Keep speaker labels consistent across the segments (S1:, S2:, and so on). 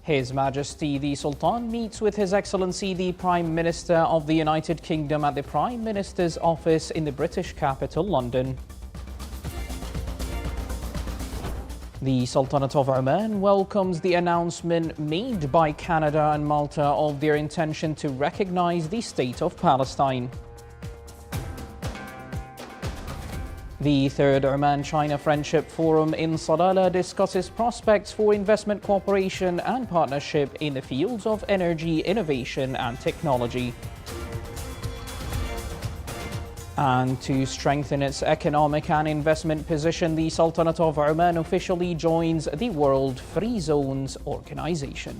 S1: His Majesty the Sultan meets with His Excellency the Prime Minister of the United Kingdom at the Prime Minister's office in the British capital, London. The Sultanate of Oman welcomes the announcement made by Canada and Malta of their intention to recognize the State of Palestine. The third Oman-China Friendship Forum in Salalah discusses prospects for investment cooperation and partnership in the fields of energy, innovation and technology. And to strengthen its economic and investment position, the Sultanate of Oman officially joins the World Free Zones Organization.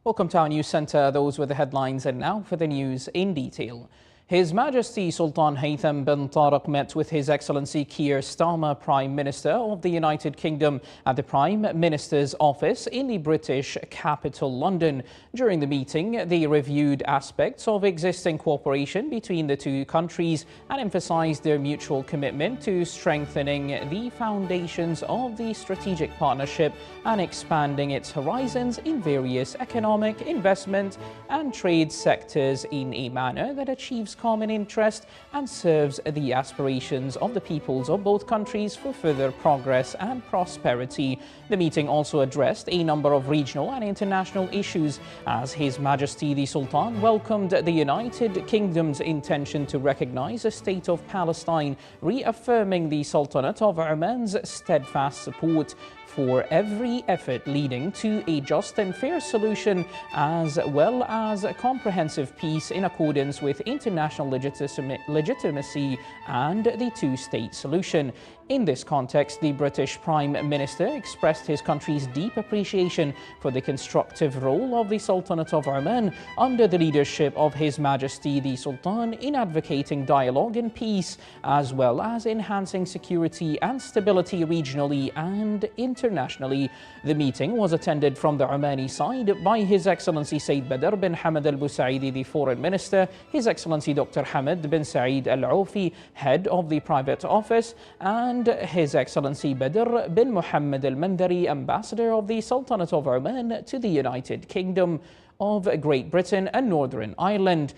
S1: Welcome to our news centre. Those were the headlines, and now for the news in detail. His Majesty Sultan Haytham bin Tariq met with His Excellency Keir Starmer, Prime Minister of the United Kingdom, at the Prime Minister's office in the British capital, London. During the meeting, they reviewed aspects of existing cooperation between the two countries and emphasised their mutual commitment to strengthening the foundations of the strategic partnership and expanding its horizons in various economic, investment and trade sectors in a manner that achieves common interest and serves the aspirations of the peoples of both countries for further progress and prosperity. The meeting also addressed a number of regional and international issues, as His Majesty the Sultan welcomed the United Kingdom's intention to recognize a State of Palestine, reaffirming the Sultanate of Oman's steadfast support for every effort leading to a just and fair solution, as well as a comprehensive peace in accordance with international legitimacy and the two-state solution. In this context, the British Prime Minister expressed his country's deep appreciation for the constructive role of the Sultanate of Oman under the leadership of His Majesty the Sultan in advocating dialogue and peace, as well as enhancing security and stability regionally and internationally. The meeting was attended from the Omani side by His Excellency Sayyid Badr bin Hamad Al Busaidi, the Foreign Minister, His Excellency Dr. Hamad bin Saeed Al Aufi, Head of the Private Office, and His Excellency Badr bin Muhammad Al Mandari, Ambassador of the Sultanate of Oman to the United Kingdom of Great Britain and Northern Ireland.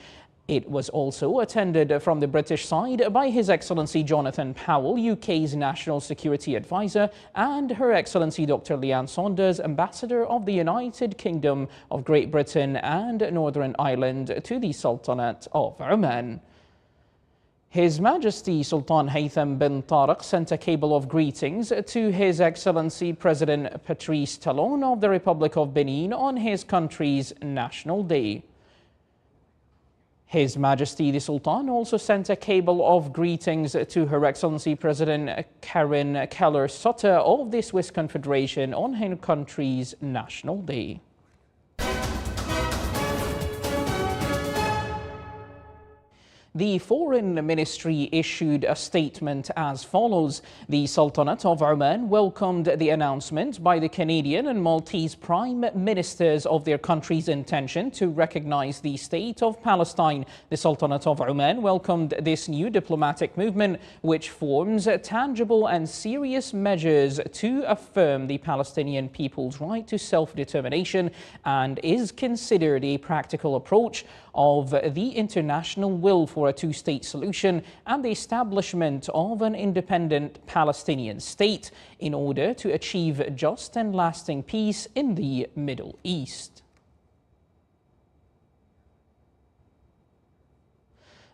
S1: It was also attended from the British side by His Excellency Jonathan Powell, UK's National Security Advisor, and Her Excellency Dr. Leanne Saunders, Ambassador of the United Kingdom of Great Britain and Northern Ireland to the Sultanate of Oman. His Majesty Sultan Haytham bin Tariq sent a cable of greetings to His Excellency President Patrice Talon of the Republic of Benin on his country's National Day. His Majesty the Sultan also sent a cable of greetings to Her Excellency President Karen Keller-Sutter of the Swiss Confederation on her country's National Day. The Foreign Ministry issued a statement as follows. The Sultanate of Oman welcomed the announcement by the Canadian and Maltese Prime Ministers of their country's intention to recognize the State of Palestine. The Sultanate of Oman welcomed this new diplomatic movement, which forms tangible and serious measures to affirm the Palestinian people's right to self-determination and is considered a practical approach of the international will for a two-state solution and the establishment of an independent Palestinian state in order to achieve just and lasting peace in the Middle East.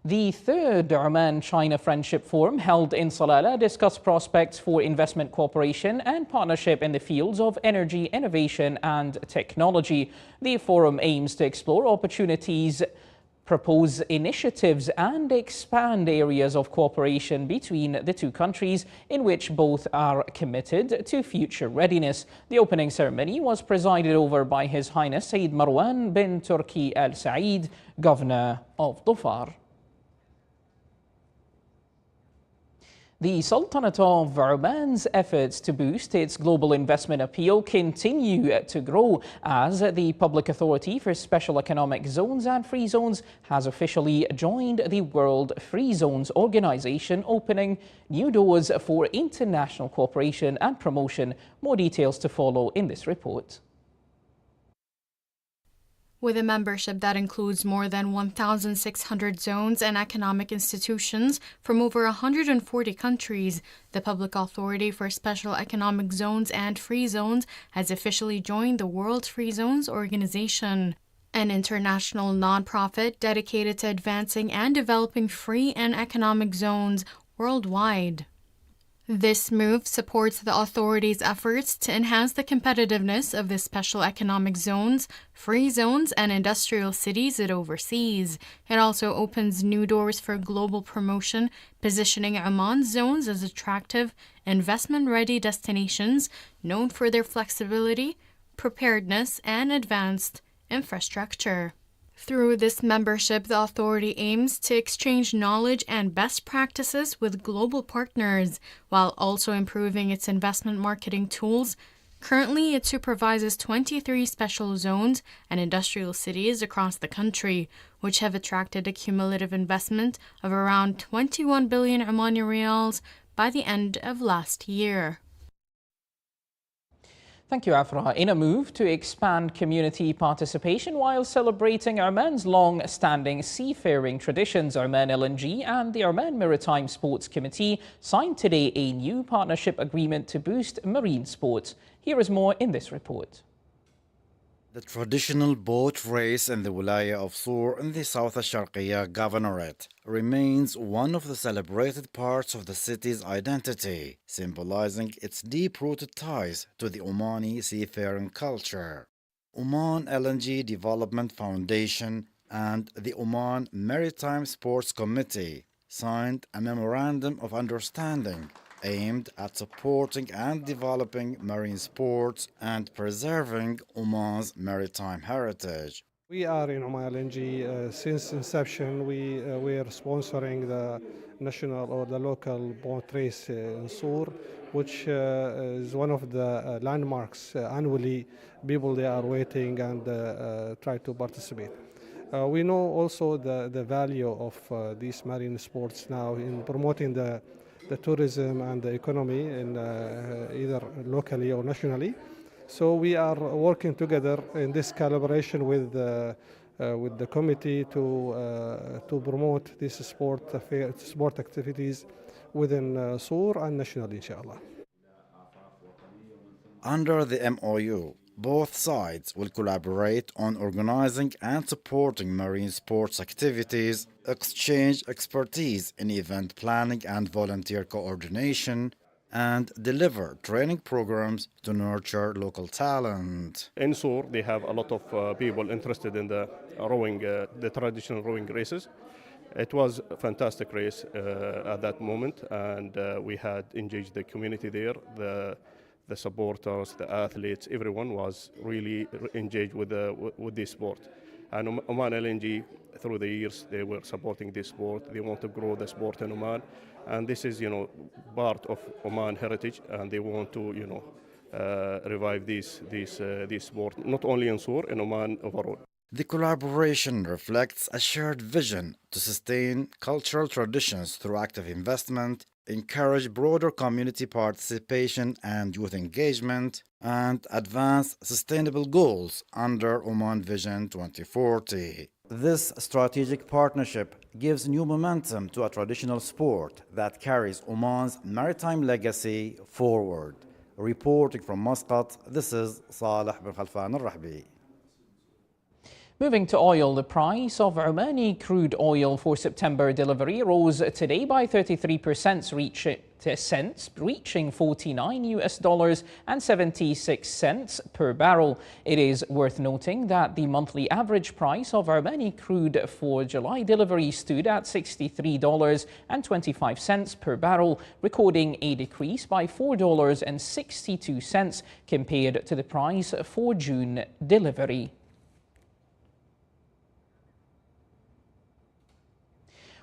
S1: The third Oman-China Friendship Forum held in Salalah discussed prospects for investment cooperation and partnership in the fields of energy, innovation and technology. The forum aims to explore opportunities, propose initiatives and expand areas of cooperation between the two countries in which both are committed to future readiness. The opening ceremony was presided over by His Highness Sayyid Marwan bin Turki Al Saeed, Governor of Dhofar. The Sultanate of Oman's efforts to boost its global investment appeal continue to grow as the Public Authority for Special Economic Zones and Free Zones has officially joined the World Free Zones Organization, opening new doors for international cooperation and promotion. More details to follow in this report.
S2: With a membership that includes more than 1,600 zones and economic institutions from over 140 countries, the Public Authority for Special Economic Zones and Free Zones has officially joined the World Free Zones Organization, an international nonprofit dedicated to advancing and developing free and economic zones worldwide. This move supports the authority's efforts to enhance the competitiveness of the special economic zones, free zones, and industrial cities it oversees. It also opens new doors for global promotion, positioning Oman's zones as attractive, investment-ready destinations known for their flexibility, preparedness, and advanced infrastructure. Through this membership, the authority aims to exchange knowledge and best practices with global partners, while also improving its investment marketing tools. Currently, it supervises 23 special zones and industrial cities across the country, which have attracted a cumulative investment of around 21 billion Omani riyals by the end of last year.
S1: Thank you, Afra. In a move to expand community participation while celebrating Oman's long-standing seafaring traditions, Oman LNG and the Oman Maritime Sports Committee signed today a new partnership agreement to boost marine sports. Here is more in this report.
S3: The traditional boat race in the Wilaya of Sur in the South Sharqiya Governorate remains one of the celebrated parts of the city's identity, symbolizing its deep-rooted ties to the Omani seafaring culture. Oman LNG Development Foundation and the Oman Maritime Sports Committee signed a memorandum of understanding aimed at supporting and developing marine sports and preserving Oman's maritime heritage.
S4: We are in Oman LNG since inception. We are sponsoring the national or the local boat race in Sur, which is one of the landmarks annually. People they are waiting and try to participate. We know also the value of these marine sports now in promoting the tourism and the economy in either locally or nationally. So we are working together in this collaboration with the committee to promote these sport activities within Sur and nationally, inshallah.
S3: Under the MOU, both sides will collaborate on organizing and supporting marine sports activities, exchange expertise in event planning and volunteer coordination, and deliver training programs to nurture local talent.
S5: In Sur, they have a lot of people interested in the rowing, the traditional rowing races. It was a fantastic race at that moment, and we had engaged the community there. The supporters, the athletes, everyone was really engaged with this sport. And Oman LNG, through the years, they were supporting this sport. They want to grow the sport in Oman, and this is, part of Oman heritage, and they want to, revive this sport, not only in Sur, in Oman overall.
S3: The collaboration reflects a shared vision to sustain cultural traditions through active investment, encourage broader community participation and youth engagement, and advance sustainable goals under Oman Vision 2040. This strategic partnership gives new momentum to a traditional sport that carries Oman's maritime legacy forward. Reporting from Muscat, this is Saleh bin Khalfan al-Rahbi.
S1: Moving to oil, the price of Omani crude oil for September delivery rose today by 33%, reaching $49 and 76 cents per barrel. It is worth noting that the monthly average price of Omani crude for July delivery stood at $63 and 25 cents per barrel, recording a decrease by $4 and 62 cents compared to the price for June delivery.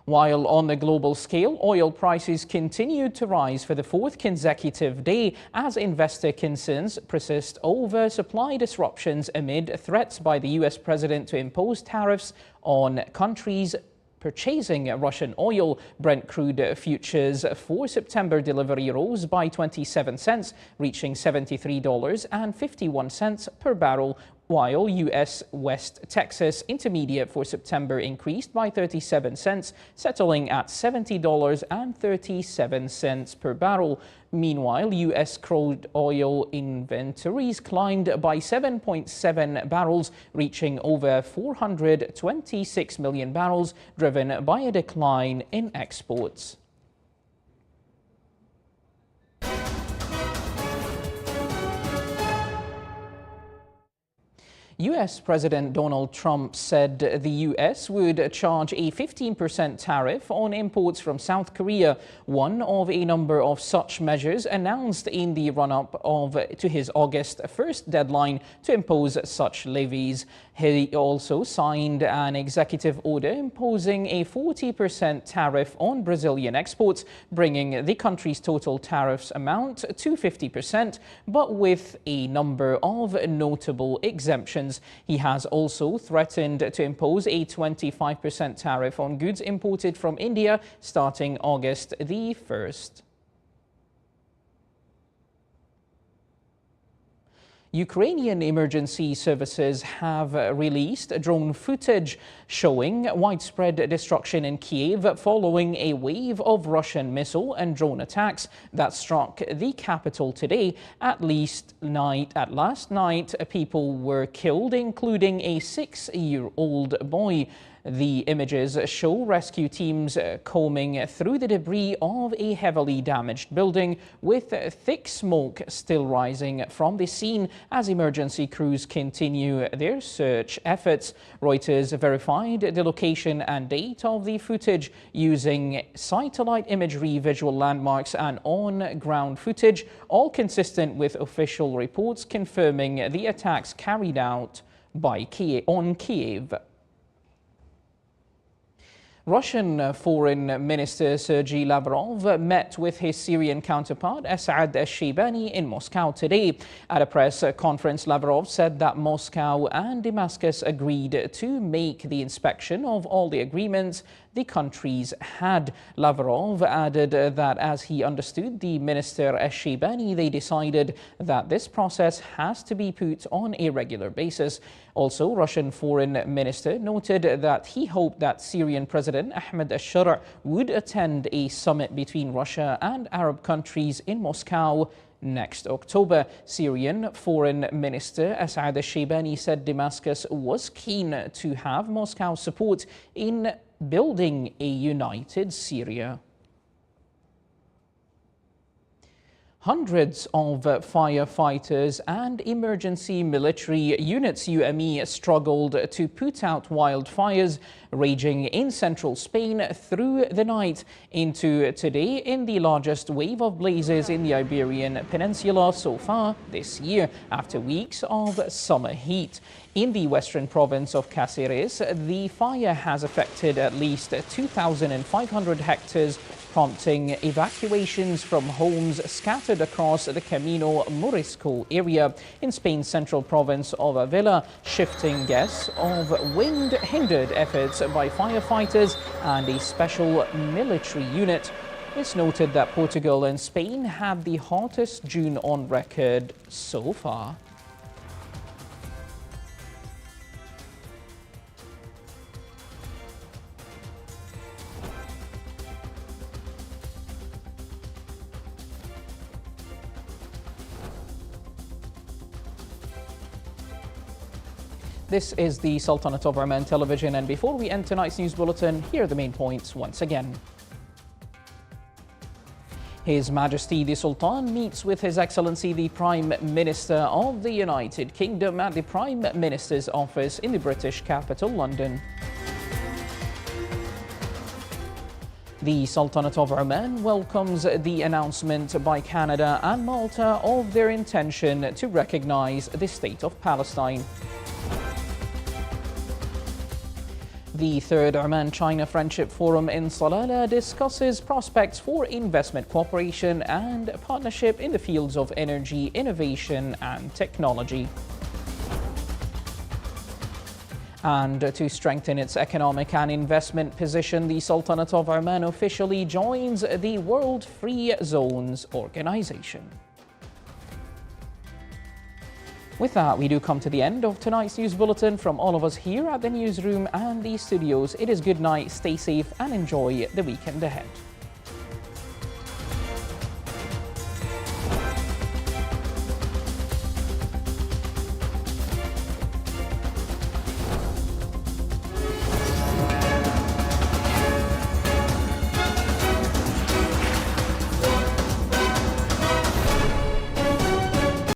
S1: While on the global scale, oil prices continued to rise for the fourth consecutive day as investor concerns persist over supply disruptions amid threats by the US president to impose tariffs on countries purchasing Russian oil. Brent crude futures for September delivery rose by 27 cents, reaching $73.51 per barrel, while U.S. West Texas Intermediate for September increased by 37 cents, settling at $70.37 per barrel. Meanwhile, U.S. crude oil inventories climbed by 7.7 barrels, reaching over 426 million barrels, driven by a decline in exports. U.S. President Donald Trump said the U.S. would charge a 15% tariff on imports from South Korea, one of a number of such measures announced in the run-up to his August 1st deadline to impose such levies. He also signed an executive order imposing a 40% tariff on Brazilian exports, bringing the country's total tariffs amount to 50%, but with a number of notable exemptions. He has also threatened to impose a 25% tariff on goods imported from India starting August the 1st. Ukrainian emergency services have released drone footage showing widespread destruction in Kiev following a wave of Russian missile and drone attacks that struck the capital today. At last night, people were killed, including a 6-year-old boy. The images show rescue teams combing through the debris of a heavily damaged building, with thick smoke still rising from the scene as emergency crews continue their search efforts. Reuters verified the location and date of the footage using satellite imagery, visual landmarks, and on-ground footage, all consistent with official reports confirming the attacks carried out by Kiev. Russian Foreign Minister Sergei Lavrov met with his Syrian counterpart Asad al-Shaybani in Moscow today. At a press conference, Lavrov said that Moscow and Damascus agreed to make the inspection of all the agreements the countries had. Lavrov added that as he understood the minister al-Shaybani, they decided that this process has to be put on a regular basis. Also, Russian Foreign Minister noted that he hoped that Syrian President Ahmed al-Shara would attend a summit between Russia and Arab countries in Moscow next October. Syrian Foreign Minister Asad al-Shaybani said Damascus was keen to have Moscow's support in building a united Syria. Hundreds of firefighters and emergency military units UME struggled to put out wildfires raging in central Spain through the night into today in the largest wave of blazes in the Iberian Peninsula so far this year, after weeks of summer heat. In the western province of Cáceres, the fire has affected at least 2,500 hectares, prompting evacuations from homes scattered across the Camino Morisco area. In Spain's central province of Avila, shifting guests of wind hindered efforts by firefighters and a special military unit. It's noted that Portugal and Spain had the hottest June on record so far. This is the Sultanate of Oman television, and before we end tonight's news bulletin, here are the main points once again. His Majesty the Sultan meets with His Excellency the Prime Minister of the United Kingdom at the Prime Minister's office in the British capital, London. The Sultanate of Oman welcomes the announcement by Canada and Malta of their intention to recognize the State of Palestine. The third Oman-China Friendship Forum in Salalah discusses prospects for investment cooperation and partnership in the fields of energy, innovation and technology. And to strengthen its economic and investment position, the Sultanate of Oman officially joins the World Free Zones Organization. With that, we do come to the end of tonight's news bulletin. From all of us here at the newsroom and the studios, it is good night, stay safe and enjoy the weekend ahead.